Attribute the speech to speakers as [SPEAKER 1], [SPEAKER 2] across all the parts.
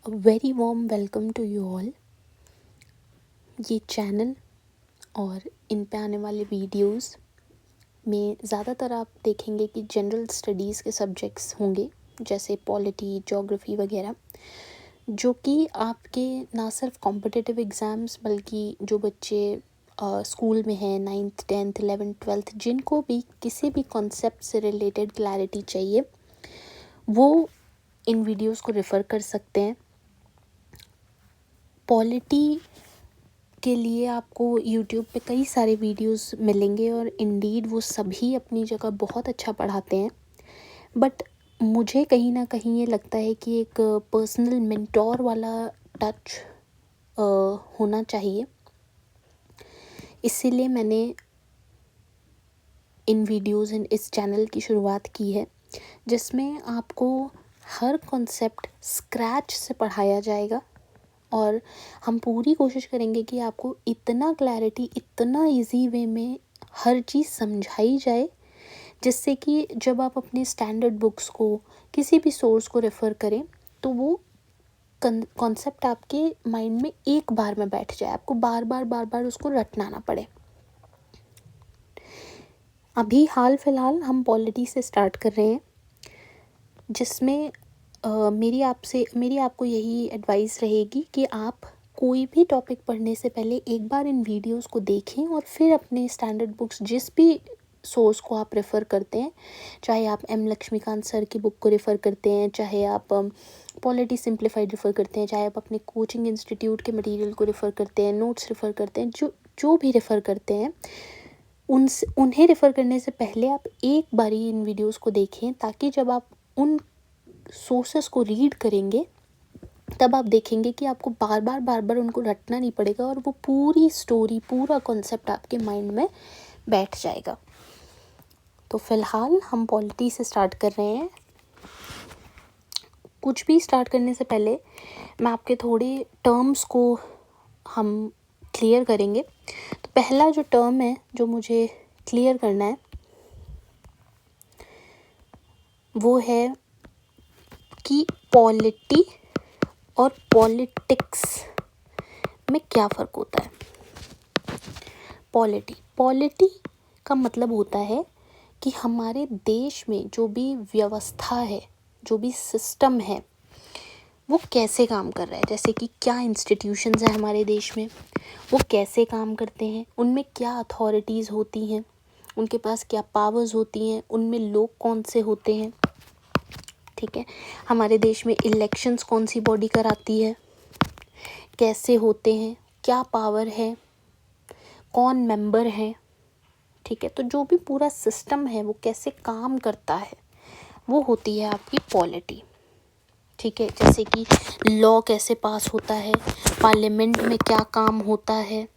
[SPEAKER 1] Very warm welcome to you all. ये channel और इन पे आने वाले वीडियोस में ज़्यादातर आप देखेंगे कि जनरल स्टडीज़ के सब्जेक्ट्स होंगे, जैसे पॉलिटी, ज्योग्राफी वगैरह, जो कि आपके ना सिर्फ कॉम्पिटिटिव एग्ज़ाम्स बल्कि जो बच्चे स्कूल में हैं 9th 10th 11th 12th, जिनको भी किसी भी कॉन्सेप्ट से रिलेटेड क्लैरिटी चाहिए, वो इन वीडियोस को रेफ़र कर सकते हैं। पॉलिटी के लिए आपको यूट्यूब पे कई सारे वीडियोस मिलेंगे और इंडीड वो सभी अपनी जगह बहुत अच्छा पढ़ाते हैं, बट मुझे कहीं ना कहीं ये लगता है कि एक पर्सनल मेंटोर वाला टच होना चाहिए। इसीलिए मैंने इन वीडियोस इस चैनल की शुरुआत की है, जिसमें आपको हर कॉन्सेप्ट स्क्रैच से पढ़ाया जाएगा और हम पूरी कोशिश करेंगे कि आपको इतना क्लैरिटी, इतना इजी वे में हर चीज़ समझाई जाए, जिससे कि जब आप अपने स्टैंडर्ड बुक्स को, किसी भी सोर्स को रेफ़र करें तो वो कॉन्सेप्ट आपके माइंड में एक बार में बैठ जाए, आपको बार बार उसको रटना ना पड़े। अभी हाल फ़िलहाल हम पॉलिटी से स्टार्ट कर रहे हैं, जिसमें मेरी आपको यही एडवाइस रहेगी कि आप कोई भी टॉपिक पढ़ने से पहले एक बार इन वीडियोस को देखें और फिर अपने स्टैंडर्ड बुक्स, जिस भी सोर्स को आप रेफ़र करते हैं, चाहे आप एम लक्ष्मीकांत सर की बुक को रेफ़र करते हैं, चाहे आप पॉलिटी सिंप्लीफाइड रेफ़र करते हैं, चाहे आप अपने कोचिंग इंस्टीट्यूट के मटेरियल को रेफ़र करते हैं, नोट्स रेफ़र करते हैं, जो भी रेफ़र करते हैं, उन्हें रेफ़र करने से पहले आप एक बारी इन वीडियोस को देखें, ताकि जब आप उन सोर्सेस को रीड करेंगे तब आप देखेंगे कि आपको बार बार उनको रटना नहीं पड़ेगा और वो पूरी स्टोरी, पूरा कॉन्सेप्ट आपके माइंड में बैठ जाएगा। तो फ़िलहाल हम पॉलिटी से स्टार्ट कर रहे हैं। कुछ भी स्टार्ट करने से पहले मैं आपके थोड़े टर्म्स को हम क्लियर करेंगे। तो पहला जो टर्म है जो मुझे क्लियर करना है वो है कि पॉलिटी और पॉलिटिक्स में क्या फ़र्क होता है। पॉलिटी का मतलब होता है कि हमारे देश में जो भी व्यवस्था है, जो भी सिस्टम है, वो कैसे काम कर रहा है। जैसे कि क्या इंस्टीट्यूशंस हैं हमारे देश में, वो कैसे काम करते हैं, उनमें क्या अथॉरिटीज़ होती हैं, उनके पास क्या पावर्स होती हैं, उनमें लोग कौन से होते हैं। ठीक है, हमारे देश में इलेक्शंस कौन सी बॉडी कराती है, कैसे होते हैं, क्या पावर है, कौन मेंबर है। ठीक है, तो जो भी पूरा सिस्टम है वो कैसे काम करता है, वो होती है आपकी पॉलिटी। ठीक है, जैसे कि लॉ कैसे पास होता है, पार्लियामेंट में क्या काम होता है,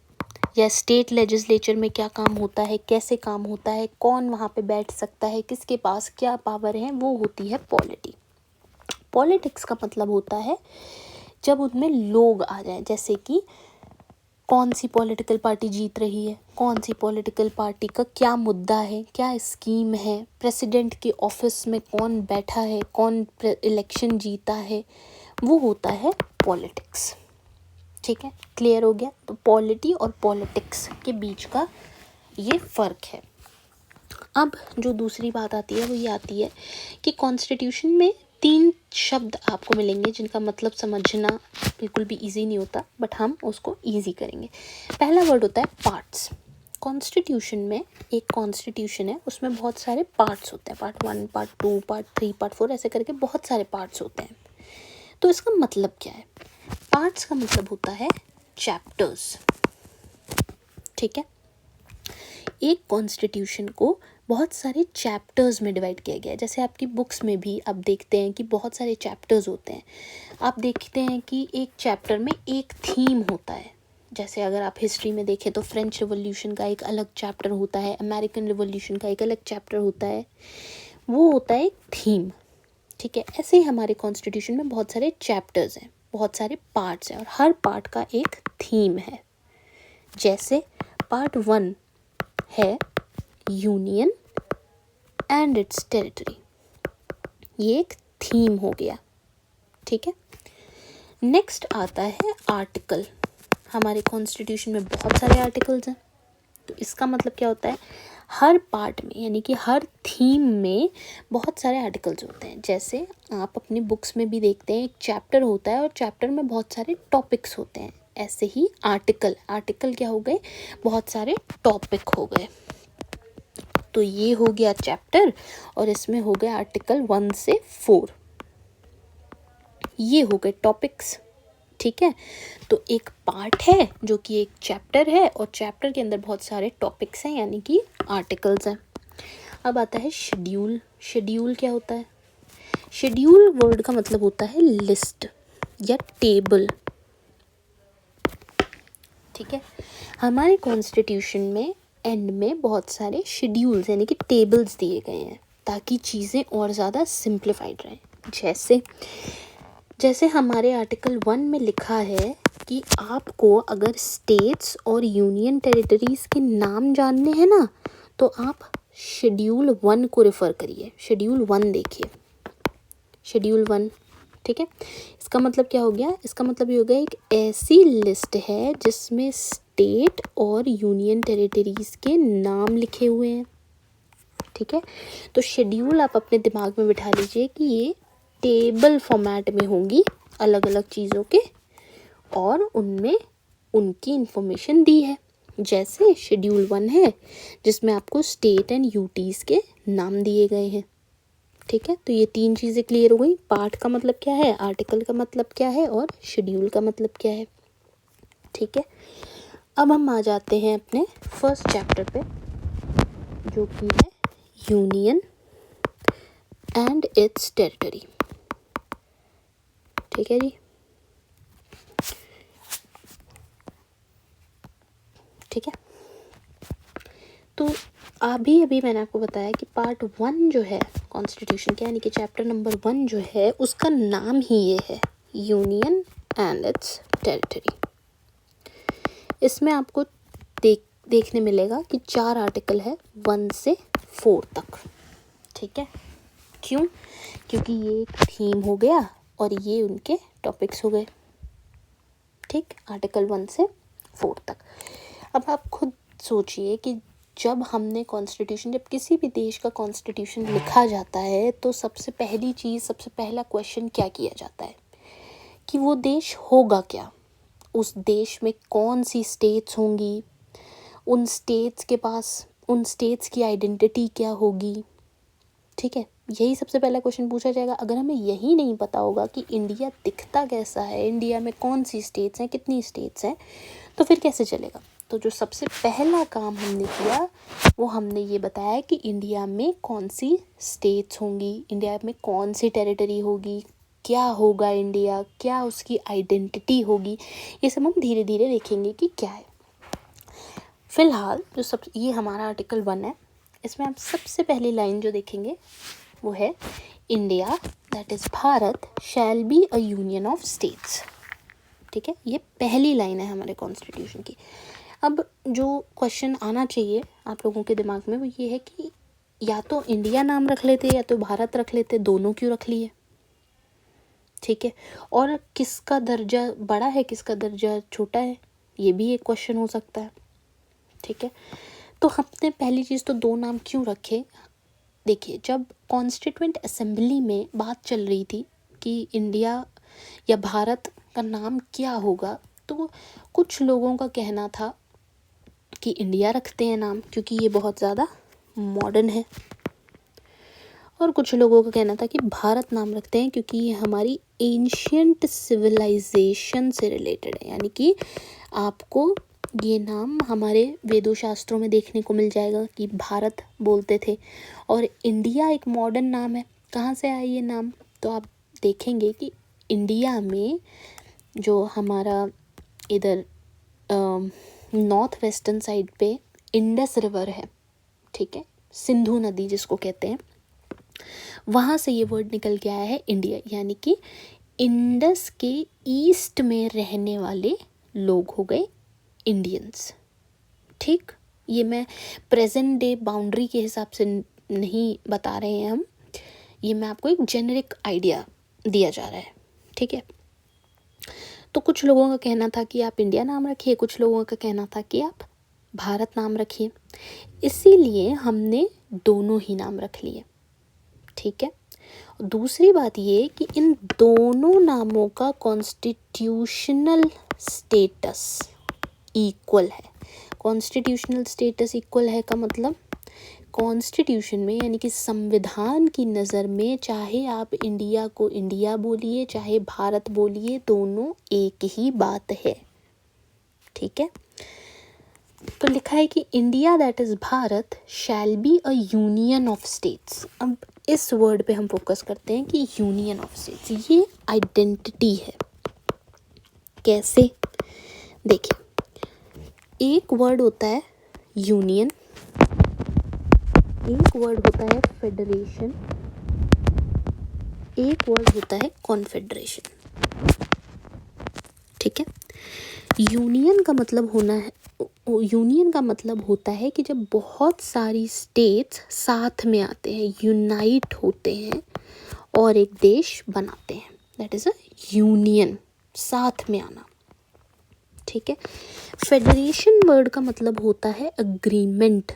[SPEAKER 1] या स्टेट लेजिस्लेचर में क्या काम होता है, कैसे काम होता है, कौन वहाँ पे बैठ सकता है, किसके पास क्या पावर है, वो होती है पॉलिटी। पॉलिटिक्स का मतलब होता है जब उनमें लोग आ जाएं, जैसे कि कौन सी पॉलिटिकल पार्टी जीत रही है, कौन सी पॉलिटिकल पार्टी का क्या मुद्दा है, क्या स्कीम है, प्रेसिडेंट के ऑफिस में कौन बैठा है, कौन इलेक्शन जीता है, वो होता है पॉलिटिक्स। ठीक है, क्लियर हो गया। तो पॉलिटी और पॉलिटिक्स के बीच का ये फ़र्क है। अब जो दूसरी बात आती है वो ये आती है कि कॉन्स्टिट्यूशन में 3 शब्द आपको मिलेंगे जिनका मतलब समझना बिल्कुल भी इजी नहीं होता, बट हम उसको इजी करेंगे। पहला वर्ड होता है पार्ट्स। कॉन्स्टिट्यूशन में एक कॉन्स्टिट्यूशन है, उसमें बहुत सारे पार्ट्स होते हैं, पार्ट 1, पार्ट 2, पार्ट 3, पार्ट 4, ऐसे करके बहुत सारे पार्ट्स होते हैं। तो इसका मतलब क्या है? पार्ट्स का मतलब होता है चैप्टर्स। ठीक है, एक कॉन्स्टिट्यूशन को बहुत सारे चैप्टर्स में डिवाइड किया गया है। जैसे आपकी बुक्स में भी आप देखते हैं कि बहुत सारे चैप्टर्स होते हैं। आप देखते हैं कि एक चैप्टर में एक थीम होता है। जैसे अगर आप हिस्ट्री में देखें तो फ्रेंच रिवॉल्यूशन का एक अलग चैप्टर होता है, अमेरिकन रिवॉल्यूशन का एक अलग चैप्टर होता है, वो होता है एक थीम। ठीक है, ऐसे ही हमारे कॉन्स्टिट्यूशन में बहुत सारे चैप्टर्स हैं, बहुत सारे पार्ट्स हैं और हर पार्ट का एक थीम है। जैसे पार्ट 1 है यूनियन एंड इट्स टेरिटरी, ये एक थीम हो गया। ठीक है, नेक्स्ट आता है आर्टिकल। हमारे कॉन्स्टिट्यूशन में बहुत सारे आर्टिकल्स हैं, तो इसका मतलब क्या होता है, हर पार्ट में यानी कि हर थीम में बहुत सारे आर्टिकल्स होते हैं। जैसे आप अपनी बुक्स में भी देखते हैं, एक चैप्टर होता है और चैप्टर में बहुत सारे टॉपिक्स होते हैं, ऐसे ही आर्टिकल क्या हो गए, बहुत सारे टॉपिक हो गए। तो ये हो गया चैप्टर और इसमें हो गए आर्टिकल 1 से 4, ये हो गए टॉपिक्स। ठीक है, तो एक पार्ट है जो कि एक चैप्टर है और चैप्टर के अंदर बहुत सारे टॉपिक्स हैं यानी कि आर्टिकल्स हैं। अब आता है शेड्यूल। शेड्यूल क्या होता है, शेड्यूल वर्ड का मतलब होता है लिस्ट या टेबल। ठीक है, हमारे कॉन्स्टिट्यूशन में एंड में बहुत सारे शेड्यूल्स यानी कि टेबल्स दिए गए हैं ताकि चीज़ें और ज़्यादा सिंप्लीफाइड रहें। जैसे हमारे आर्टिकल 1 में लिखा है कि आपको अगर स्टेट्स और यूनियन टेरिटरीज़ के नाम जानने हैं ना, तो आप शेड्यूल 1 को रेफ़र करिए, शेड्यूल 1 देखिए, शेड्यूल 1। ठीक है, इसका मतलब क्या हो गया, इसका मतलब ये हो गया एक ऐसी लिस्ट है जिसमें स्टेट और यूनियन टेरिटरीज़ के नाम लिखे हुए हैं। ठीक है, तो शेड्यूल आप अपने दिमाग में बिठा लीजिए कि ये टेबल फॉर्मेट में होंगी अलग अलग चीज़ों के और उनमें उनकी इंफॉर्मेशन दी है। जैसे शेड्यूल 1 है जिसमें आपको स्टेट एंड यूटीज़ के नाम दिए गए हैं। ठीक है, तो ये 3 चीज़ें क्लियर हो गई। पार्ट का मतलब क्या है, आर्टिकल का मतलब क्या है और शेड्यूल का मतलब क्या है। ठीक है, अब हम आ जाते हैं अपने फर्स्ट चैप्टर पे जो कि है यूनियन एंड इट्स टेरिटरी। ठीक है जी, ठीक है, तो अभी मैंने आपको बताया कि पार्ट 1 जो है कॉन्स्टिट्यूशन के यानी कि चैप्टर नंबर 1 जो है उसका नाम ही ये है, यूनियन एंड इट्स टेरिटरी। इसमें आपको देखने मिलेगा कि 4 आर्टिकल है 1 से 4 तक। ठीक है, क्यों, क्योंकि ये एक थीम हो गया और ये उनके टॉपिक्स हो गए। ठीक, आर्टिकल 1 से 4 तक। अब आप खुद सोचिए कि जब हमने कॉन्स्टिट्यूशन, जब किसी भी देश का कॉन्स्टिट्यूशन लिखा जाता है तो सबसे पहली चीज़, सबसे पहला क्वेश्चन क्या किया जाता है कि वो देश होगा क्या, उस देश में कौन सी स्टेट्स होंगी, उन स्टेट्स के पास उन स्टेट्स की आइडेंटिटी क्या होगी। ठीक है, यही सबसे पहला क्वेश्चन पूछा जाएगा। अगर हमें यही नहीं पता होगा कि इंडिया दिखता कैसा है, इंडिया में कौन सी स्टेट्स हैं, कितनी स्टेट्स हैं, तो फिर कैसे चलेगा। तो जो सबसे पहला काम हमने किया वो हमने ये बताया कि इंडिया में कौन सी स्टेट्स होंगी, इंडिया में कौन सी टेरिटरी होगी, क्या होगा इंडिया, क्या उसकी आइडेंटिटी होगी, ये सब हम धीरे धीरे देखेंगे कि क्या है। फ़िलहाल जो ये हमारा आर्टिकल 1 है, इसमें आप सबसे पहली लाइन जो देखेंगे वो है India that is Bharat shall be a union of states. ठीक है, ये पहली लाइन है हमारे कॉन्स्टिट्यूशन की। अब जो क्वेश्चन आना चाहिए आप लोगों के दिमाग में वो ये है कि या तो इंडिया नाम रख लेते या तो भारत रख लेते, दोनों क्यों रख लिए। ठीक है, और किसका दर्जा बड़ा है किसका दर्जा छोटा है, ये भी एक क्वेश्चन हो सकता है। ठीक है, तो हमने पहली चीज़ तो 2 नाम क्यों रखे। देखिए, जब कॉन्स्टिट्यूएंट असेंबली में बात चल रही थी कि इंडिया या भारत का नाम क्या होगा, तो कुछ लोगों का कहना था कि इंडिया रखते हैं नाम क्योंकि ये बहुत ज़्यादा मॉडर्न है, और कुछ लोगों का कहना था कि भारत नाम रखते हैं क्योंकि ये हमारी एंशियंट सिविलाइजेशन से रिलेटेड है। यानी कि आपको ये नाम हमारे वेदों शास्त्रों में देखने को मिल जाएगा कि भारत बोलते थे, और इंडिया एक मॉडर्न नाम है। कहाँ से आया ये नाम, तो आप देखेंगे कि इंडिया में जो हमारा इधर नॉर्थ वेस्टर्न साइड पे इंडस रिवर है, ठीक है, सिंधु नदी जिसको कहते हैं, वहाँ से ये वर्ड निकल के आया है इंडिया, यानी कि इंडस के ईस्ट में रहने वाले लोग हो गए इंडियंस। ठीक, ये मैं प्रेजेंट डे बाउंड्री के हिसाब से नहीं बता रहे हैं हम, ये मैं आपको एक जेनरिक आइडिया दिया जा रहा है। ठीक है, तो कुछ लोगों का कहना था कि आप इंडिया नाम रखिए, कुछ लोगों का कहना था कि आप भारत नाम रखिए। इसीलिए हमने दोनों ही नाम रख लिए, ठीक है। दूसरी बात ये कि इन दोनों नामों का कॉन्स्टिट्यूशनल स्टेटस इक्वल है। कॉन्स्टिट्यूशनल स्टेटस इक्वल है का मतलब कॉन्स्टिट्यूशन में यानी कि संविधान की नज़र में चाहे आप इंडिया को इंडिया बोलिए चाहे भारत बोलिए, दोनों एक ही बात है, ठीक है। तो लिखा है कि India that is Bharat shall be a union of states. अब इस वर्ड पे हम फोकस करते हैं कि यूनियन ऑफ स्टेट्स, ये आइडेंटिटी है। कैसे? देखिए, एक वर्ड होता है यूनियन, एक वर्ड होता है फेडरेशन, एक वर्ड होता है कॉन्फेडरेशन, ठीक है। यूनियन का मतलब होता है कि जब बहुत सारी स्टेट्स साथ में आते हैं, यूनाइट होते हैं और एक देश बनाते हैं, दैट इज़ अ यूनियन, साथ में आना, ठीक है। फेडरेशन वर्ड का मतलब होता है अग्रीमेंट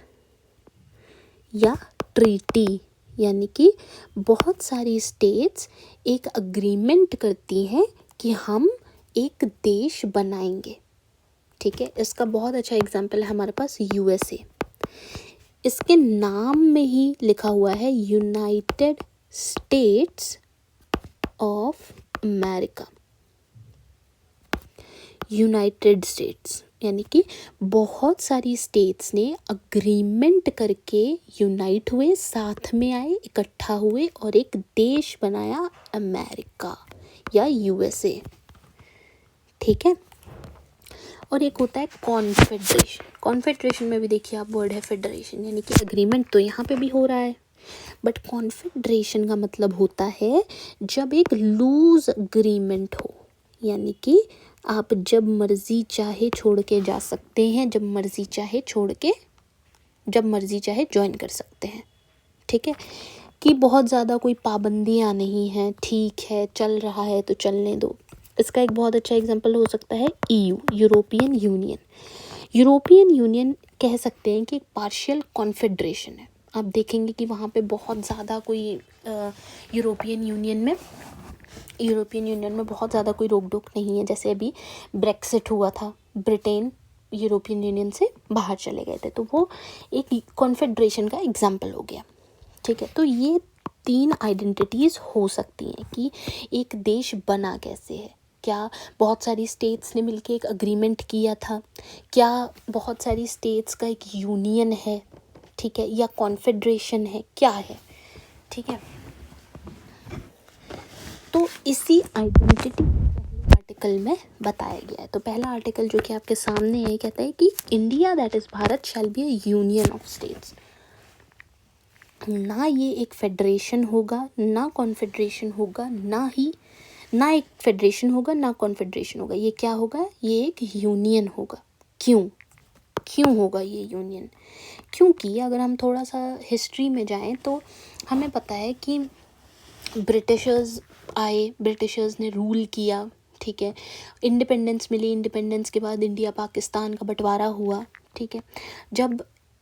[SPEAKER 1] या ट्रीटी, यानी कि बहुत सारी स्टेट्स एक अग्रीमेंट करती हैं कि हम एक देश बनाएंगे, ठीक है। इसका बहुत अच्छा एग्जाम्पल है हमारे पास यूएसए। इसके नाम में ही लिखा हुआ है United states of America. United states यानी कि बहुत सारी स्टेट्स ने अग्रीमेंट करके यूनाइट हुए, साथ में आए, इकट्ठा हुए और एक देश बनाया अमेरिका या यूएसए, ठीक है। और एक होता है कॉन्फेडरेशन। कॉन्फेडरेशन में भी देखिए आप वर्ड है फेडरेशन, यानी कि अग्रीमेंट तो यहाँ पे भी हो रहा है, बट कॉन्फेडरेशन का मतलब होता है जब एक लूज अग्रीमेंट हो, यानी कि आप जब मर्जी चाहे छोड़ के जा सकते हैं, जब मर्जी चाहे ज्वाइन कर सकते हैं, ठीक है। कि बहुत ज़्यादा कोई पाबंदियाँ नहीं हैं, ठीक है चल रहा है तो चलने दो। इसका एक बहुत अच्छा एग्जांपल हो सकता है EU, European union. European union कह सकते हैं कि एक पार्शियल कॉन्फेडरेशन है। आप देखेंगे कि वहाँ पे बहुत ज़्यादा कोई यूरोपियन यूनियन में बहुत ज़्यादा कोई रोक टोक नहीं है। जैसे अभी ब्रेक्सिट हुआ था, ब्रिटेन यूरोपियन यूनियन से बाहर चले गए थे, तो वो एक कॉन्फेडरेशन का एग्जाम्पल हो गया, ठीक है। तो ये 3 आइडेंटिटीज़ हो सकती हैं कि एक देश बना कैसे है। क्या बहुत सारी स्टेट्स ने मिलकर एक अग्रीमेंट किया था, क्या बहुत सारी स्टेट्स का एक यूनियन है, ठीक है, या कॉन्फेडरेशन है, क्या है, ठीक है। तो इसी आइडेंटिटी आर्टिकल में बताया गया है। तो पहला आर्टिकल जो कि आपके सामने है कहता है कि India that is Bharat shall be a union of states. ना ये एक फेडरेशन होगा, ना कॉन्फेडरेशन होगा, ना एक फेडरेशन होगा, ना कॉन्फेडरेशन होगा। ये क्या होगा? ये एक यूनियन होगा। क्यों होगा ये यूनियन? क्योंकि अगर हम थोड़ा सा हिस्ट्री में जाएं तो हमें पता है कि ब्रिटिशर्स आए, ब्रिटिशर्स ने रूल किया, ठीक है। इंडिपेंडेंस मिली, इंडिपेंडेंस के बाद इंडिया पाकिस्तान का बंटवारा हुआ, ठीक है।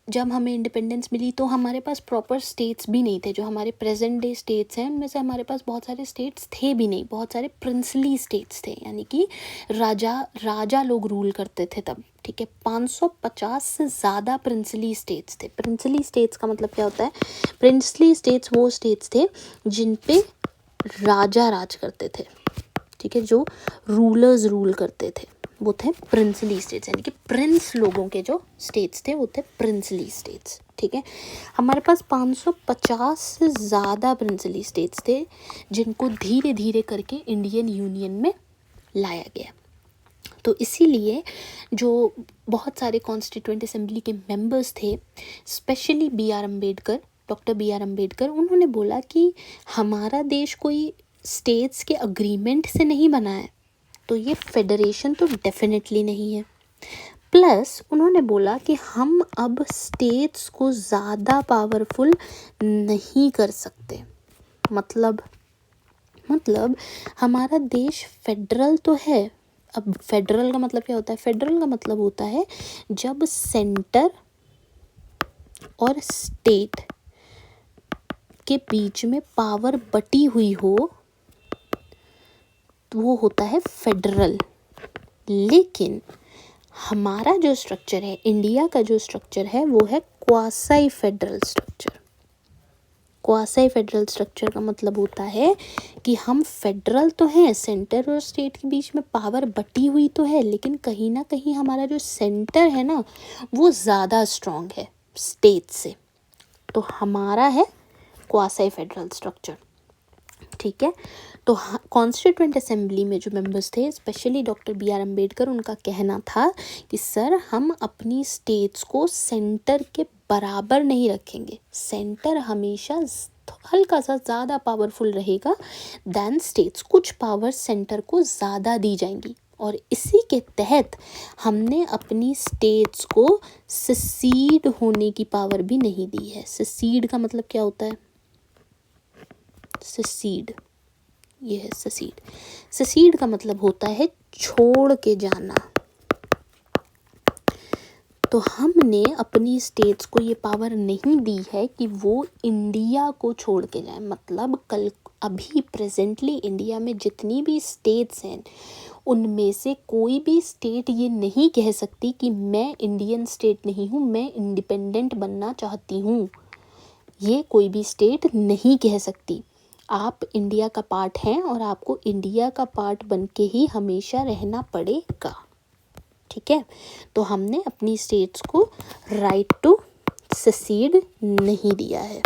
[SPEAKER 1] जब हमें इंडिपेंडेंस मिली तो हमारे पास प्रॉपर स्टेट्स भी नहीं थे। जो हमारे प्रेजेंट डे स्टेट्स हैं उनमें से हमारे पास बहुत सारे स्टेट्स थे भी नहीं, बहुत सारे प्रिंसली स्टेट्स थे, यानी कि राजा लोग रूल करते थे तब, ठीक है। 550 से ज़्यादा प्रिंसली स्टेट्स थे। प्रिंसली स्टेट्स का मतलब क्या होता है? प्रिंसली स्टेट्स वो स्टेट्स थे जिन पे राजा राज करते थे, ठीक है, जो रूलर्स रूल करते थे, वो थे प्रिंसली स्टेट्स, यानी कि प्रिंस लोगों के जो स्टेट्स थे वो थे प्रिंसली स्टेट्स, ठीक है। हमारे पास 550 से ज़्यादा प्रिंसली स्टेट्स थे जिनको धीरे धीरे करके इंडियन यूनियन में लाया गया। तो इसीलिए जो बहुत सारे कॉन्स्टिट्यूएंट असेंबली के मेंबर्स थे, specially doctor B R Ambedkar, उन्होंने बोला कि हमारा देश कोई स्टेट्स के अग्रीमेंट से नहीं बना है, तो ये फेडरेशन तो डेफिनेटली नहीं है। प्लस उन्होंने बोला कि हम अब स्टेट्स को ज़्यादा पावरफुल नहीं कर सकते। मतलब मतलब हमारा देश फेडरल तो है। अब फेडरल का मतलब क्या होता है? फेडरल का मतलब होता है जब सेंटर और स्टेट के बीच में पावर बटी हुई हो तो वो होता है फेडरल। लेकिन हमारा जो स्ट्रक्चर है, इंडिया का जो स्ट्रक्चर है, वो है quasi federal structure. Quasi federal structure का मतलब होता है कि हम फेडरल तो हैं, सेंटर और स्टेट के बीच में पावर बटी हुई तो है, लेकिन कहीं ना कहीं हमारा जो सेंटर है ना, वो ज़्यादा स्ट्रॉन्ग है स्टेट से। तो हमारा है क्वासाई फेडरल स्ट्रक्चर। ठीक है। तो कॉन्स्टिट्यूएंट असेंबली में जो मेंबर्स थे, specially doctor B R Ambedkar, उनका कहना था कि सर हम अपनी स्टेट्स को सेंटर के बराबर नहीं रखेंगे, सेंटर हमेशा हल्का सा ज़्यादा पावरफुल रहेगा दैन स्टेट्स, कुछ पावर सेंटर को ज़्यादा दी जाएंगी। और इसी के तहत हमने अपनी स्टेट्स को सेसीड होने की पावर भी नहीं दी है। सेसीड का मतलब क्या होता है? सेसीड, ये है सेसीड। सेसीड का मतलब होता है छोड़ के जाना। तो हमने अपनी स्टेट्स को ये पावर नहीं दी है कि वो इंडिया को छोड़ के जाए। मतलब कल अभी प्रेजेंटली इंडिया में जितनी भी स्टेट्स हैं, उनमें से कोई भी स्टेट ये नहीं कह सकती कि मैं इंडियन स्टेट नहीं हूँ, मैं इंडिपेंडेंट बनना चाहती हूँ। ये कोई भी स्टेट नहीं कह सकती। आप इंडिया का पार्ट हैं और आपको इंडिया का पार्ट बन के ही हमेशा रहना पड़ेगा। ठीक है। तो हमने अपनी स्टेट्स को राइट टू सेसीड नहीं दिया है।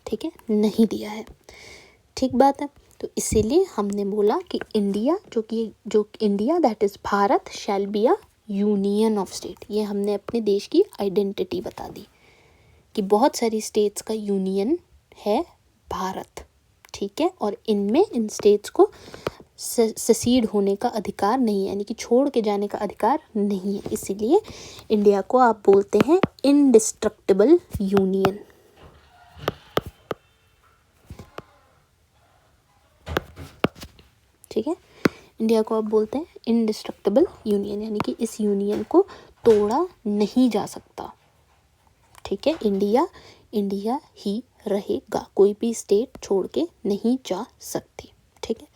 [SPEAKER 1] ठीक है, नहीं दिया है। ठीक बात है। तो इसीलिए हमने बोला कि इंडिया जो India that is Bharat shall be a union of state. ये हमने अपने देश की आइडेंटिटी बता दी कि बहुत सारी स्टेट्स का यूनियन है भारत। ठीक है। और इनमें इन स्टेट्स को सेसीड होने का अधिकार नहीं है, यानी कि छोड़ के जाने का अधिकार नहीं है। इसीलिए इंडिया को आप बोलते हैं इनडिस्ट्रक्टिबल यूनियन। ठीक है। इंडिया को आप बोलते हैं इनडिस्ट्रक्टिबल यूनियन, यानी कि इस यूनियन को तोड़ा नहीं जा सकता। ठीक है। इंडिया इंडिया ही रहेगा, कोई भी स्टेट छोड़ के नहीं जा सकती। ठीक है।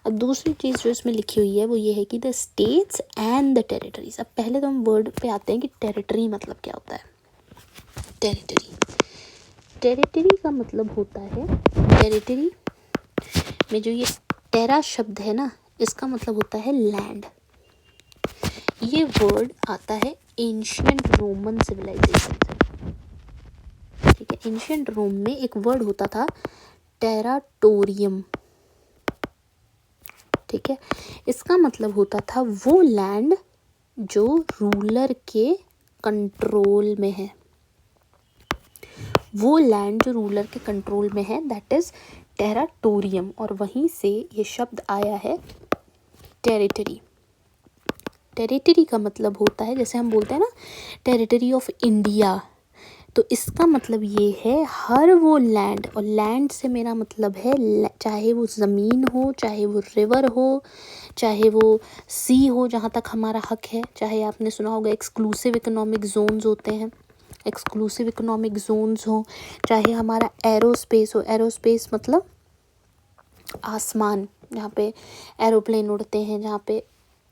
[SPEAKER 1] अब दूसरी चीज़ जो इसमें लिखी हुई है वो ये है कि the states and the territories. अब पहले तो हम वर्ड पे आते हैं कि टेरिटरी मतलब क्या होता है। टेरिटरी का मतलब होता है, टेरिटरी में जो ये टेरा शब्द है ना, इसका मतलब होता है लैंड। ये वर्ड आता है एंशिएंट रोमन सिविलाइजेशन से। ठीक है। एंशिएंट रोम में एक वर्ड होता था टेराटोरियम। ठीक है। इसका मतलब होता था वो लैंड जो रूलर के कंट्रोल में है, वो लैंड जो रूलर के कंट्रोल में है, दैट इज टेराटोरियम। और वहीं से ये शब्द आया है टेरिटरी। टेरिटरी का मतलब होता है, जैसे हम बोलते हैं ना टेरिटरी ऑफ इंडिया, तो इसका मतलब ये है हर वो लैंड, और लैंड से मेरा मतलब है चाहे वो ज़मीन हो, चाहे वो रिवर हो, चाहे वो सी हो जहाँ तक हमारा हक है, चाहे आपने सुना होगा एक्सक्लूसिव इकोनॉमिक जोन्स होते हैं, एक्सक्लूसिव इकोनॉमिक जोन्स हो, चाहे हमारा एरोस्पेस हो। एरोस्पेस मतलब आसमान, जहाँ पे एरोप्लेन उड़ते हैं, जहाँ पे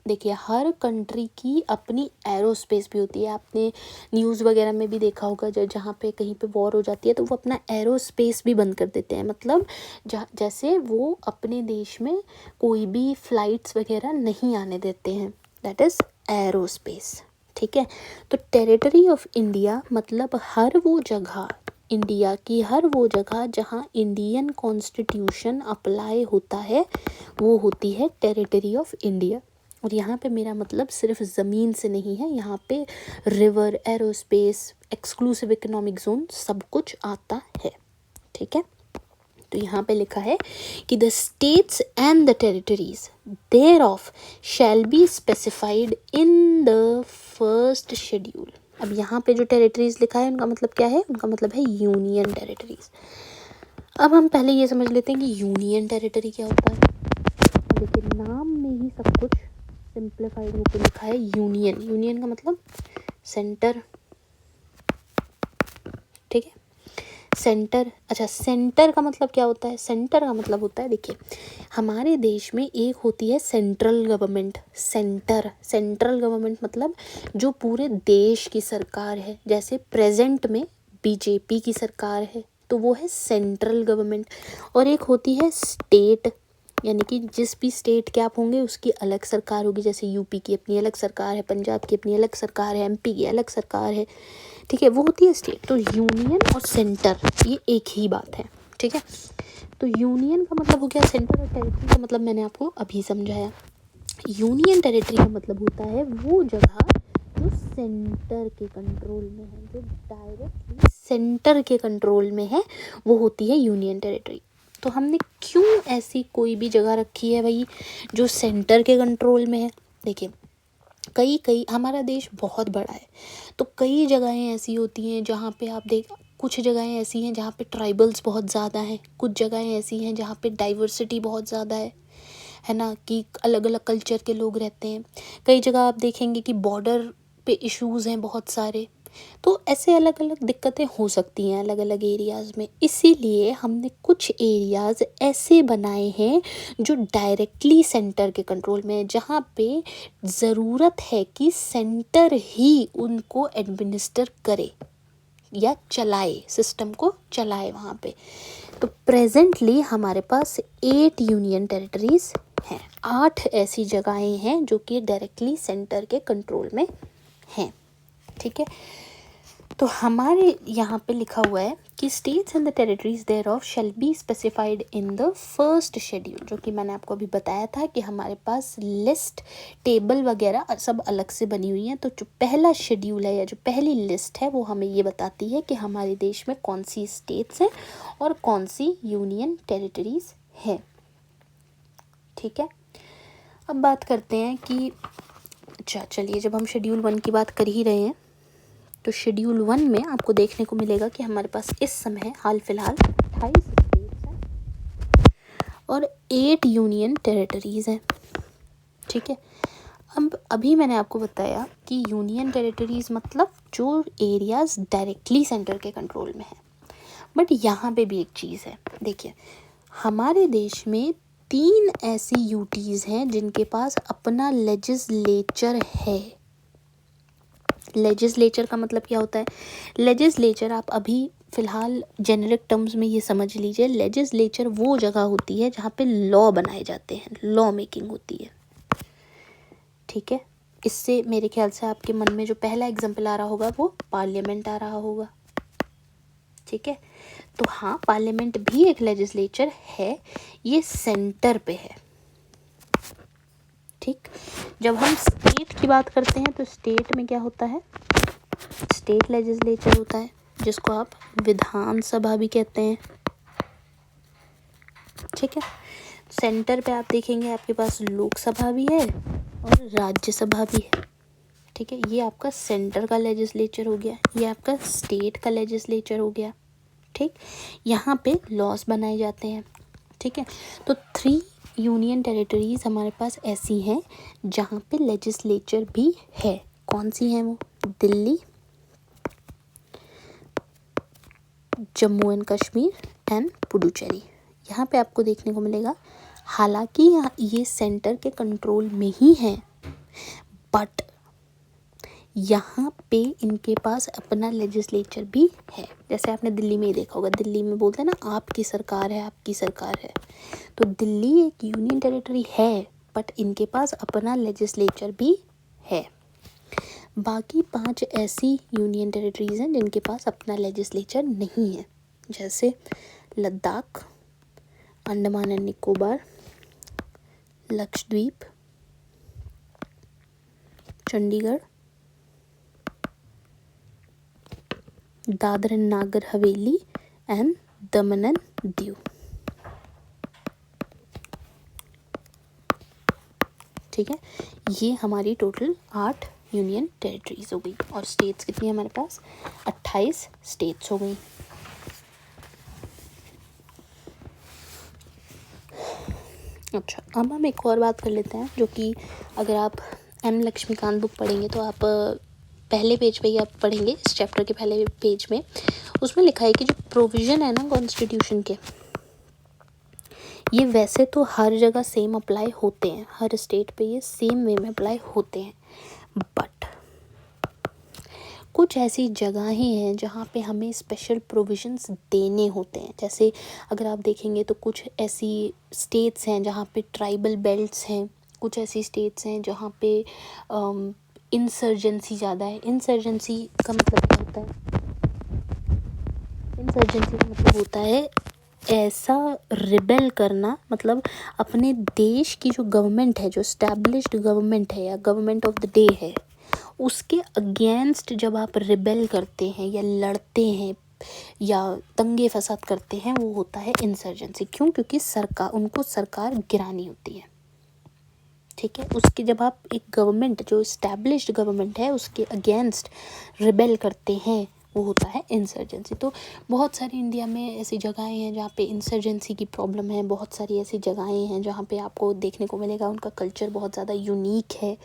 [SPEAKER 1] देखिए हर कंट्री की अपनी एरोस्पेस भी होती है। आपने न्यूज़ वगैरह में भी देखा होगा जहाँ पे कहीं पे वॉर हो जाती है तो वो अपना एरोस्पेस भी बंद कर देते हैं। मतलब जैसे वो अपने देश में कोई भी फ्लाइट्स वगैरह नहीं आने देते हैं, दैट इज़ एरोस्पेस। ठीक है। तो टेरिटरी ऑफ इंडिया मतलब हर वो जगह, इंडिया की हर वो जगह जहाँ इंडियन कॉन्स्टिट्यूशन अप्लाई होता है, वो होती है टेरिटरी ऑफ इंडिया। और यहाँ पे मेरा मतलब सिर्फ ज़मीन से नहीं है, यहाँ पे river, aerospace, exclusive economic zone सब कुछ आता है। ठीक है। तो यहाँ पे लिखा है कि the states and the territories thereof shall be specified in the first schedule. अब यहाँ पे जो टेरिटरीज लिखा है उनका मतलब क्या है? उनका मतलब है यूनियन टेरिटरीज। अब हम पहले ये समझ लेते हैं कि यूनियन टेरिटरी क्या होता है। देखिए नाम में ही सब कुछ सिंप्लीफाइड होकर लिखा है यूनियन। यूनियन का मतलब सेंटर, ठीक है, सेंटर। अच्छा, सेंटर का मतलब क्या होता है? सेंटर का मतलब होता है, देखिए हमारे देश में एक होती है सेंट्रल गवर्नमेंट। सेंट्रल गवर्नमेंट मतलब जो पूरे देश की सरकार है। जैसे प्रेजेंट में बीजेपी की सरकार है तो वो है सेंट्रल गवर्नमेंट। और एक होती है स्टेट, यानी कि जिस भी स्टेट के आप होंगे उसकी अलग सरकार होगी। जैसे यूपी की अपनी अलग सरकार है, पंजाब की अपनी अलग सरकार है, एमपी की अलग सरकार है, ठीक है, वो होती है स्टेट। तो यूनियन और सेंटर ये एक ही बात है, ठीक है। तो यूनियन का मतलब हो गया सेंटर, और टेरिटरी का मतलब मैंने आपको अभी समझाया। यूनियन टेरिटरी का मतलब होता है वो जगह जो सेंटर के कंट्रोल में है, जो डायरेक्टली सेंटर के कंट्रोल में है, वो होती है यूनियन टेरिटरी। तो हमने क्यों ऐसी कोई भी जगह रखी है भाई जो सेंटर के कंट्रोल में है? देखिए कई हमारा देश बहुत बड़ा है, तो कई जगहें ऐसी होती हैं जहाँ पे आप देख, कुछ जगहें ऐसी हैं जहाँ पे ट्राइबल्स बहुत ज़्यादा हैं, कुछ जगहें ऐसी हैं जहाँ पे डाइवर्सिटी बहुत ज़्यादा है ना, कि अलग अलग कल्चर के लोग रहते हैं। कई जगह आप देखेंगे कि बॉर्डर पे इश्यूज़ हैं बहुत सारे। तो ऐसे अलग अलग दिक्कतें हो सकती हैं अलग अलग एरियाज़ में। इसीलिए हमने कुछ एरियाज़ ऐसे बनाए हैं जो डायरेक्टली सेंटर के कंट्रोल में है, जहाँ पे ज़रूरत है कि सेंटर ही उनको एडमिनिस्टर करे या चलाए, सिस्टम को चलाए वहाँ पे। तो प्रेजेंटली हमारे पास 8 यूनियन टेरिटरीज़ हैं, 8 ऐसी जगहें हैं जो कि डायरेक्टली सेंटर के कंट्रोल में हैं, ठीक है। तो हमारे यहाँ पे लिखा हुआ है कि states and the territories thereof shall be specified in the first schedule, जो कि मैंने आपको अभी बताया था कि हमारे पास लिस्ट टेबल वगैरह सब अलग से बनी हुई हैं। तो जो पहला शेड्यूल है या जो पहली लिस्ट है वो हमें ये बताती है कि हमारे देश में कौन सी स्टेट्स हैं और कौन सी यूनियन टेरिटरीज हैं, ठीक है। अब बात करते हैं कि अच्छा चलिए, जब हम शेड्यूल 1 की बात कर ही रहे हैं तो शेड्यूल 1 में आपको देखने को मिलेगा कि हमारे पास इस समय हाल फिलहाल 28 स्टेट्स हैं और 8 यूनियन टेरिटरीज़ हैं, ठीक है। अब अभी मैंने आपको बताया कि यूनियन टेरिटरीज़ मतलब जो एरियाज़ डायरेक्टली सेंटर के कंट्रोल में है। बट यहाँ पे भी एक चीज़ है, देखिए हमारे देश में 3 ऐसी यूटीज़ हैं जिनके पास अपना लेजिस्लेचर है। लेजिस्लेचर का मतलब क्या होता है? लेजिस्लेचर आप अभी फ़िलहाल जेनरिक टर्म्स में ये समझ लीजिए, लेजिस्लेचर वो जगह होती है जहाँ पे लॉ बनाए जाते हैं, लॉ मेकिंग होती है, ठीक है। इससे मेरे ख्याल से आपके मन में जो पहला एग्जाम्पल आ रहा होगा वो पार्लियामेंट आ रहा होगा, ठीक है। तो हाँ, पार्लियामेंट भी एक लेजिस्लेचर है, ये सेंटर पे है, ठीक। जब हम स्टेट की बात करते हैं तो स्टेट में क्या होता है? स्टेट लेजिस्लेचर होता है जिसको आप विधानसभा भी कहते हैं, ठीक है। सेंटर पे आप देखेंगे आपके पास लोकसभा भी है और राज्यसभा भी है, ठीक है। ये आपका सेंटर का लेजिस्लेचर हो गया, ये आपका स्टेट का लेजिस्लेचर हो गया, ठीक। यहाँ पे लॉस बनाए जाते हैं, ठीक है। तो 3 यूनियन टेरिटरीज़ हमारे पास ऐसी हैं जहाँ पे लेजिस्लेचर भी है। कौन सी हैं वो? Delhi, Jammu and Kashmir and Puducherry. यहाँ पे आपको देखने को मिलेगा, हालांकि यहाँ ये सेंटर के कंट्रोल में ही है, बट यहाँ पे इनके पास अपना लेजिस्लेचर भी है। जैसे आपने दिल्ली में ही देखा होगा, दिल्ली में बोलते हैं ना आपकी सरकार है, आपकी सरकार है। तो दिल्ली एक यूनियन टेरिटरी है बट इनके पास अपना लेजिस्लेचर भी है। बाकी 5 ऐसी यूनियन टेरिटरीज़ हैं जिनके पास अपना लेजिस्लेचर नहीं है, जैसे Ladakh, Andaman and Nicobar, Lakshadweep, Chandigarh, Dadar and Nagar Haveli and Daman and Diu, ठीक है। ये हमारी टोटल 8 यूनियन टेरिटरीज हो गई। और स्टेट्स कितनी है हमारे पास? 28 स्टेट्स हो गई। अच्छा, अब हम एक और बात कर लेते हैं, जो कि अगर आप एम लक्ष्मीकांत बुक पढ़ेंगे तो आप पहले पेज पे ही आप पढ़ेंगे, इस चैप्टर के पहले पेज में उसमें लिखा है कि जो प्रोविज़न है ना कॉन्स्टिट्यूशन के, ये वैसे तो हर जगह सेम अप्लाई होते हैं, हर स्टेट पे ये सेम वे में अप्लाई होते हैं, बट कुछ ऐसी जगहें हैं जहाँ पे हमें स्पेशल प्रोविज़न्स देने होते हैं। जैसे अगर आप देखेंगे तो कुछ ऐसी स्टेट्स हैं जहाँ पे ट्राइबल बेल्ट्स हैं, कुछ ऐसी स्टेट्स हैं जहाँ पे इंसर्जेंसी ज़्यादा है। इंसर्जेंसी का मतलब क्या होता है? इंसर्जेंसी का मतलब होता है ऐसा रिबेल करना, मतलब अपने देश की जो गवर्नमेंट है, जो एस्टैब्लिश्ड गवर्नमेंट है या गवर्नमेंट ऑफ द डे है, उसके अगेंस्ट जब आप रिबेल करते हैं या लड़ते हैं या दंगे फसाद करते हैं, वो होता है इंसर्जेंसी। क्यों? क्योंकि उनको सरकार गिरानी होती है, ठीक है। उसके जब आप एक गवर्नमेंट, जो इस्टेब्लिश्ड गवर्नमेंट है, उसके अगेंस्ट रिबेल करते हैं, वो होता है इंसर्जेंसी। तो बहुत सारी इंडिया में ऐसी जगहें हैं जहाँ पे इंसर्जेंसी की प्रॉब्लम है, बहुत सारी ऐसी जगहें हैं जहाँ पे आपको देखने को मिलेगा उनका कल्चर बहुत ज़्यादा यूनिक है,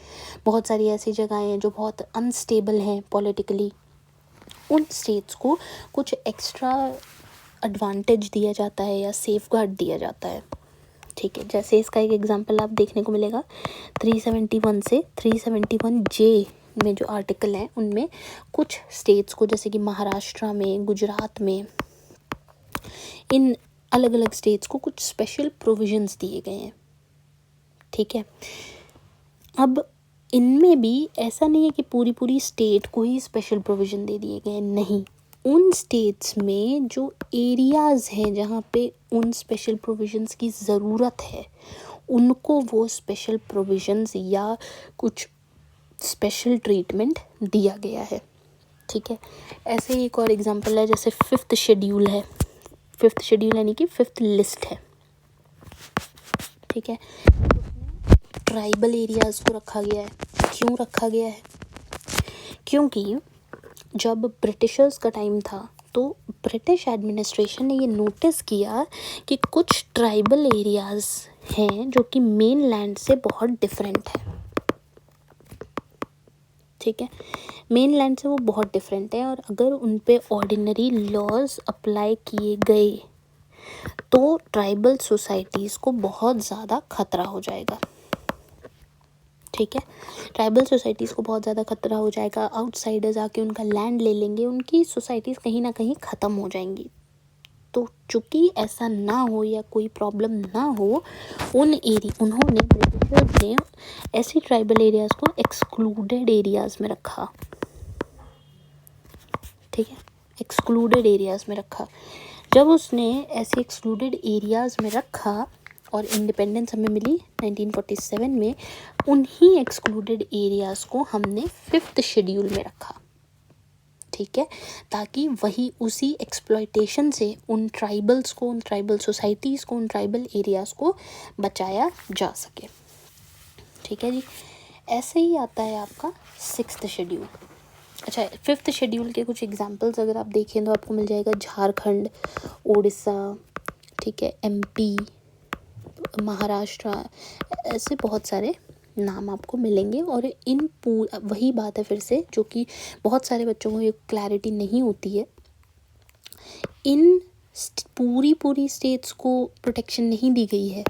[SPEAKER 1] बहुत सारी ऐसी जगहें हैं जो बहुत अनस्टेबल हैं पॉलिटिकली। उन स्टेट्स को कुछ एक्स्ट्रा एडवांटेज दिया जाता है या सेफगार्ड दिया जाता है, ठीक है। जैसे इसका एक एग्जांपल आप देखने को मिलेगा 371 से 371 जे में जो आर्टिकल हैं, उनमें कुछ स्टेट्स को, जैसे कि महाराष्ट्र में, गुजरात में, इन अलग अलग स्टेट्स को कुछ स्पेशल प्रोविजंस दिए गए हैं, ठीक है। अब इनमें भी ऐसा नहीं है कि पूरी पूरी स्टेट को ही स्पेशल प्रोविज़न दे दिए गए, नहीं। उन स्टेट्स में जो एरियाज़ हैं जहाँ पे उन स्पेशल प्रोविजंस की ज़रूरत है, उनको वो स्पेशल प्रोविजंस या कुछ स्पेशल ट्रीटमेंट दिया गया है, ठीक है। ऐसे ही एक और एग्जांपल है, जैसे 5th शेड्यूल है। 5th शेड्यूल यानी कि 5th लिस्ट है, ठीक है। ट्राइबल एरियाज़ को रखा गया है। क्यों रखा गया है? क्योंकि जब ब्रिटिशर्स का टाइम था तो ब्रिटिश एडमिनिस्ट्रेशन ने ये नोटिस किया कि कुछ ट्राइबल एरियाज़ हैं जो कि मेन लैंड से बहुत डिफरेंट है, ठीक है। मेन लैंड से वो बहुत डिफरेंट है, और अगर उन पे ऑर्डिनरी लॉज अप्लाई किए गए तो ट्राइबल सोसाइटीज़ को बहुत ज़्यादा खतरा हो जाएगा, ठीक है। ट्राइबल सोसाइटीज़ को बहुत ज़्यादा खतरा हो जाएगा, आउटसाइडर्स आके उनका लैंड ले लेंगे, उनकी सोसाइटीज़ कहीं ना कहीं ख़त्म हो जाएंगी। तो चूँकि ऐसा ना हो या कोई प्रॉब्लम ना हो, उन्होंने ब्रिटिशर्स ने ऐसे ट्राइबल एरियाज़ को एक्सक्लूडेड एरियाज़ में रखा, ठीक है, एक्सक्लूडेड एरियाज़ में रखा। जब उसने ऐसे एक्सक्लूडेड एरियाज़ में रखा और इंडिपेंडेंस हमें मिली 1947 में, उन्हीं एक्सक्लूडेड एरियाज़ को हमने 5th शेड्यूल में रखा, ठीक है, ताकि वही उसी एक्सप्लॉयटेशन से उन ट्राइबल्स को, उन ट्राइबल सोसाइटीज़ को, उन ट्राइबल एरियाज़ को बचाया जा सके, ठीक है जी। ऐसे ही आता है आपका 6th शेड्यूल। अच्छा, 5th शेड्यूल के कुछ एग्जांपल्स अगर आप देखें तो आपको मिल जाएगा झारखंड, उड़ीसा, ठीक है, MP, महाराष्ट्र, ऐसे बहुत सारे नाम आपको मिलेंगे। और वही बात है फिर से, जो कि बहुत सारे बच्चों को ये क्लैरिटी नहीं होती है, इन पूरी स्टेट्स को प्रोटेक्शन नहीं दी गई है।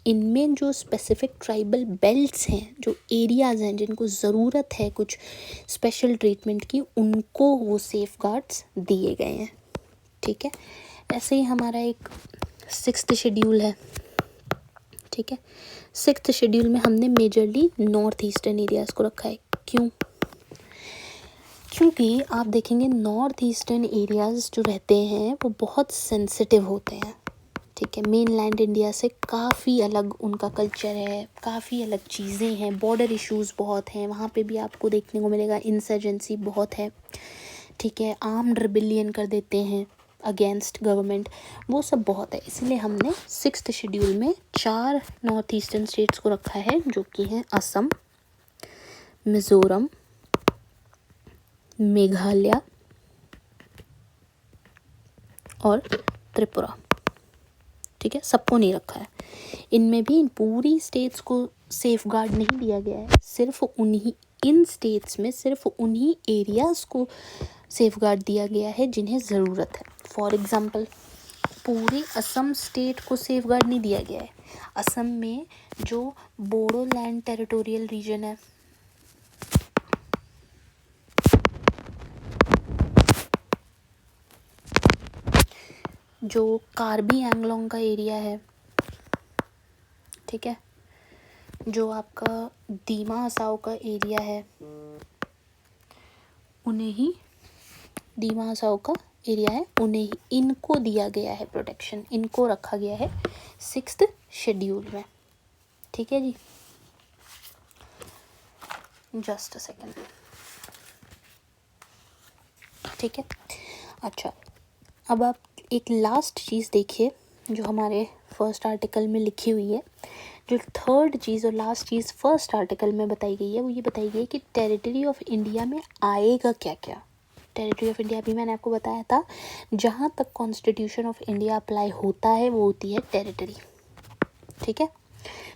[SPEAKER 1] इनमें जो स्पेसिफिक ट्राइबल बेल्ट्स हैं, जो एरियाज़ हैं जिनको ज़रूरत है कुछ स्पेशल ट्रीटमेंट की, उनको वो सेफगार्ड्स दिए गए हैं, ठीक है। ऐसे ही हमारा एक 6th शेड्यूल है, ठीक है। 6th शेड्यूल में हमने मेजरली नॉर्थ ईस्टर्न एरियाज़ को रखा है। क्यों? क्योंकि आप देखेंगे नॉर्थ ईस्टर्न एरियाज़ जो रहते हैं वो बहुत सेंसिटिव होते हैं, ठीक है। मेन लैंड इंडिया से काफ़ी अलग उनका कल्चर है, काफ़ी अलग चीज़ें हैं, बॉर्डर इश्यूज़ बहुत हैं, वहाँ पे भी आपको देखने को मिलेगा इंसर्जेंसी बहुत है, ठीक है। आर्म्ड रिबिलियन कर देते हैं अगेंस्ट गवर्नमेंट, वो सब बहुत है। इसलिए हमने 6th शेड्यूल में 4 नॉर्थ ईस्टर्न स्टेट्स को रखा है, जो कि हैं असम, मिज़ोरम, मेघालय और त्रिपुरा, ठीक है, सबको नहीं रखा है। इनमें भी इन पूरी स्टेट्स को सेफ गार्ड नहीं दिया गया है, सिर्फ उन्हीं इन स्टेट्स में सिर्फ उन्हीं एरियाज़ को सेफ गार्ड दिया गया है जिन्हें ज़रूरत है। फॉर एग्ज़ाम्पल पूरे असम स्टेट को सेफ गार्ड नहीं दिया गया है। असम में जो बोडोलैंड टेरिटोरियल रीजन है, जो कार्बी एंगलोंग का एरिया है, ठीक है, जो आपका दीमा हसाओ का एरिया है, उन्हें ही दीमा हसाओ का एरिया है, उन्हें ही इनको दिया गया है प्रोटेक्शन, इनको रखा गया है 6th शेड्यूल में। ठीक है जी, जस्ट अ सेकेंड। ठीक है, अच्छा अब आप एक लास्ट चीज़ देखिए जो हमारे फर्स्ट आर्टिकल में लिखी हुई है। जो थर्ड चीज़ और लास्ट चीज़ फर्स्ट आर्टिकल में बताई गई है वो ये बताई गई है कि टेरिटरी ऑफ इंडिया में आएगा क्या क्या। टेरिटरी ऑफ इंडिया भी मैंने आपको बताया था, जहाँ तक कॉन्स्टिट्यूशन ऑफ इंडिया अप्लाई होता है वो होती है टेरिटरी। ठीक है,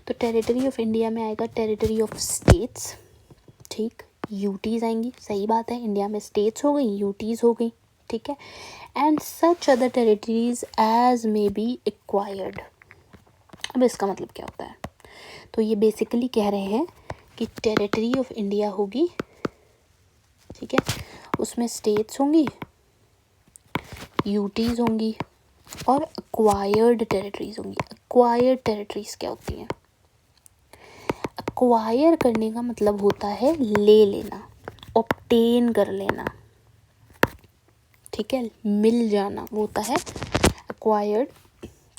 [SPEAKER 1] तो टेरिटरी ऑफ इंडिया में आएगा टेरिटरी ऑफ स्टेट्स, ठीक, यूटीज़ आएंगी, सही बात है, इंडिया में स्टेट्स हो गई, यूटीज़ हो गई, ठीक है, and such other territories as may be acquired. अब इसका मतलब क्या होता है, तो ये बेसिकली कह रहे हैं कि टेरिटरी ऑफ इंडिया होगी, ठीक है, उसमें स्टेट्स होंगी, यूटीज़ होंगी और एक्वायर्ड टेरिटरीज होंगी। एक्वायर्ड टेरिटरीज क्या होती हैं? एक्वायर करने का मतलब होता है ले लेना, ऑब्टेन कर लेना, ठीक है, मिल जाना, वो होता है एक्वायर्ड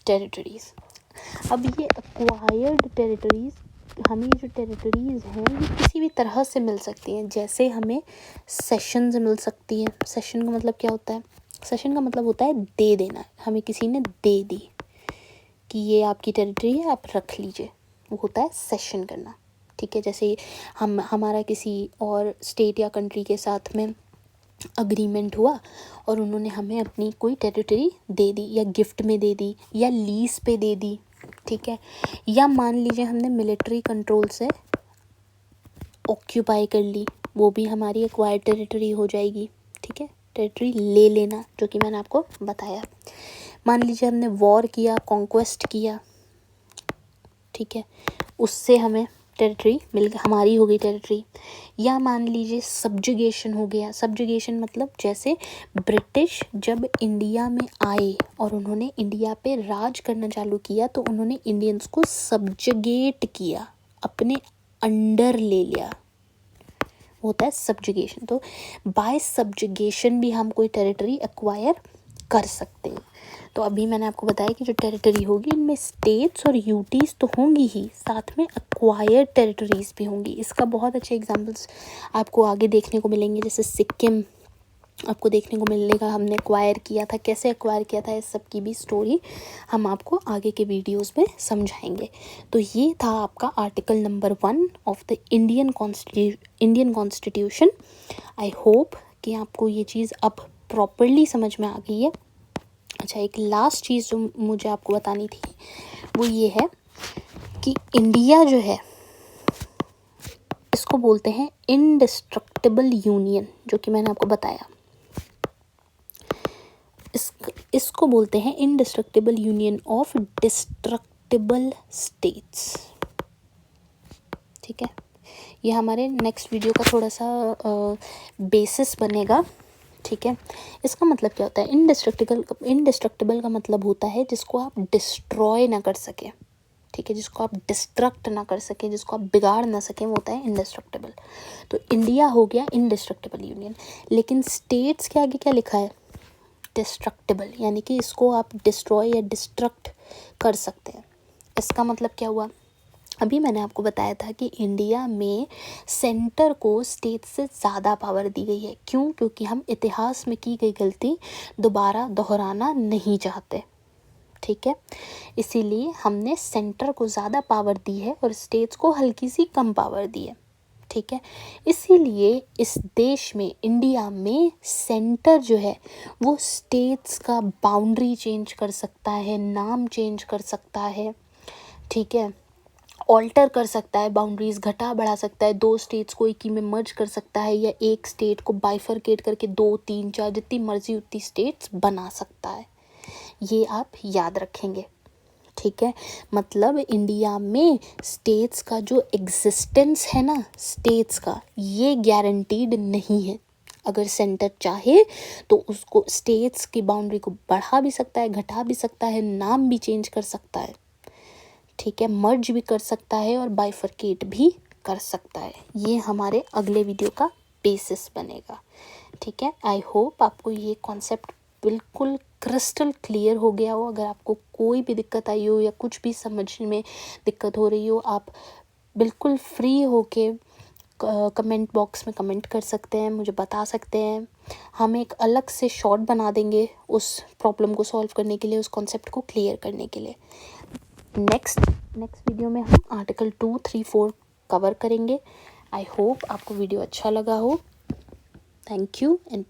[SPEAKER 1] टेरिटरीज। अब ये एक्वायर्ड टेरिटरीज, हमें जो टेरिटरीज हैं ये किसी भी तरह से मिल सकती हैं। जैसे हमें सेशन से मिल सकती हैं। सेशन का मतलब क्या होता है? सेशन का मतलब होता है दे देना, हमें किसी ने दे दी कि ये आपकी टेरिटरी है, आप रख लीजिए, वो होता है सेशन करना। ठीक है, जैसे हमारा किसी और स्टेट या कंट्री के साथ में अग्रीमेंट हुआ और उन्होंने हमें अपनी कोई टेरिटरी दे दी, या गिफ्ट में दे दी, या लीज पे दे दी, ठीक है, या मान लीजिए हमने मिलिट्री कंट्रोल से ऑक्यूपाई कर ली, वो भी हमारी एक्वायर्ड टेरिटरी हो जाएगी। ठीक है, टेरिटरी ले लेना जो कि मैंने आपको बताया। मान लीजिए हमने वॉर किया, कॉन्क्वेस्ट किया, ठीक है, उससे हमें टेरिटरी मिल गई, हमारी हो गई टेरिटरी। या मान लीजिए सब्जुगेशन हो गया। सब्जुगेशन मतलब जैसे ब्रिटिश जब इंडिया में आए और उन्होंने इंडिया पे राज करना चालू किया तो उन्होंने इंडियंस को सब्जुगेट किया, अपने अंडर ले लिया, होता है सब्जुगेशन। तो बाय सब्जुगेशन भी हम कोई टेरिटरी एक्वायर कर सकते हैं। तो अभी मैंने आपको बताया कि जो टेरिटरी होगी इनमें स्टेट्स और यूटीज़ तो होंगी ही, साथ में एक्वायर्ड टेरिटरीज भी होंगी। इसका बहुत अच्छे एग्जांपल्स आपको आगे देखने को मिलेंगे, जैसे सिक्किम आपको देखने को मिलेगा, हमने एक्वायर किया था, कैसे एक्वायर किया था, इस सब की भी स्टोरी हम आपको आगे के वीडियोस में समझाएंगे। तो ये था आपका article number 1 of the Indian constitution. I hope कि आपको ये चीज़ अब प्रॉपरली समझ में आ गई है। अच्छा, एक लास्ट चीज़ जो मुझे आपको बतानी थी वो ये है कि इंडिया जो है इसको बोलते हैं इंडिस्ट्रक्टिबल यूनियन, जो कि मैंने आपको बताया। इसको बोलते हैं indestructible union of destructible states. ठीक है, ये हमारे नेक्स्ट वीडियो का थोड़ा सा बेसिस बनेगा। ठीक है, इसका मतलब क्या होता है? इंडिस्ट्रक्टिबल का मतलब होता है जिसको आप डिस्ट्रॉय ना कर सके, ठीक है, जिसको आप डिस्ट्रक्ट ना कर सके, जिसको आप बिगाड़ ना सकें, वो होता है इंडिस्ट्रक्टिबल। तो इंडिया हो गया इंडिस्ट्रक्टिबल यूनियन, लेकिन स्टेट्स के आगे क्या लिखा है? डिस्ट्रक्टिबल, यानी कि इसको आप डिस्ट्रॉय या डिस्ट्रक्ट कर सकते हैं। इसका मतलब क्या हुआ? अभी मैंने आपको बताया था कि इंडिया में सेंटर को स्टेट से ज़्यादा पावर दी गई है। क्यों? क्योंकि हम इतिहास में की गई गलती दोबारा दोहराना नहीं चाहते। ठीक है, इसीलिए हमने सेंटर को ज़्यादा पावर दी है और स्टेट्स को हल्की सी कम पावर दी है। ठीक है। इसीलिए इस देश में, इंडिया में, सेंटर जो है वो स्टेट्स का बाउंड्री चेंज कर सकता है, नाम चेंज कर सकता है, ठीक है, ऑल्टर कर सकता है, बाउंड्रीज घटा बढ़ा सकता है, 2 स्टेट्स को एक ही में मर्ज कर सकता है, या एक स्टेट को बाइफरकेट करके 2, 3, 4 जितनी मर्जी उतनी स्टेट्स बना सकता है। ये आप याद रखेंगे, ठीक है। मतलब इंडिया में स्टेट्स का जो एग्जिस्टेंस है ना, स्टेट्स का, ये गारंटीड नहीं है। अगर सेंटर चाहे तो उसको स्टेट्स की बाउंड्री को बढ़ा भी सकता है, घटा भी सकता है, नाम भी चेंज कर सकता है, ठीक है, मर्ज भी कर सकता है और बाइफरकेट भी कर सकता है। ये हमारे अगले वीडियो का बेसिस बनेगा, ठीक है। आई होप आपको ये कॉन्सेप्ट बिल्कुल क्रिस्टल क्लियर हो गया हो। अगर आपको कोई भी दिक्कत आई हो या कुछ भी समझने में दिक्कत हो रही हो, आप बिल्कुल फ्री होके कमेंट बॉक्स में कमेंट कर सकते हैं, मुझे बता सकते हैं। हम एक अलग से शॉर्ट बना देंगे उस प्रॉब्लम को सॉल्व करने के लिए, उस कॉन्सेप्ट को क्लियर करने के लिए। नेक्स्ट वीडियो में हम आर्टिकल 2, 3, 4 कवर करेंगे। आई होप आपको वीडियो अच्छा लगा हो। Thank you and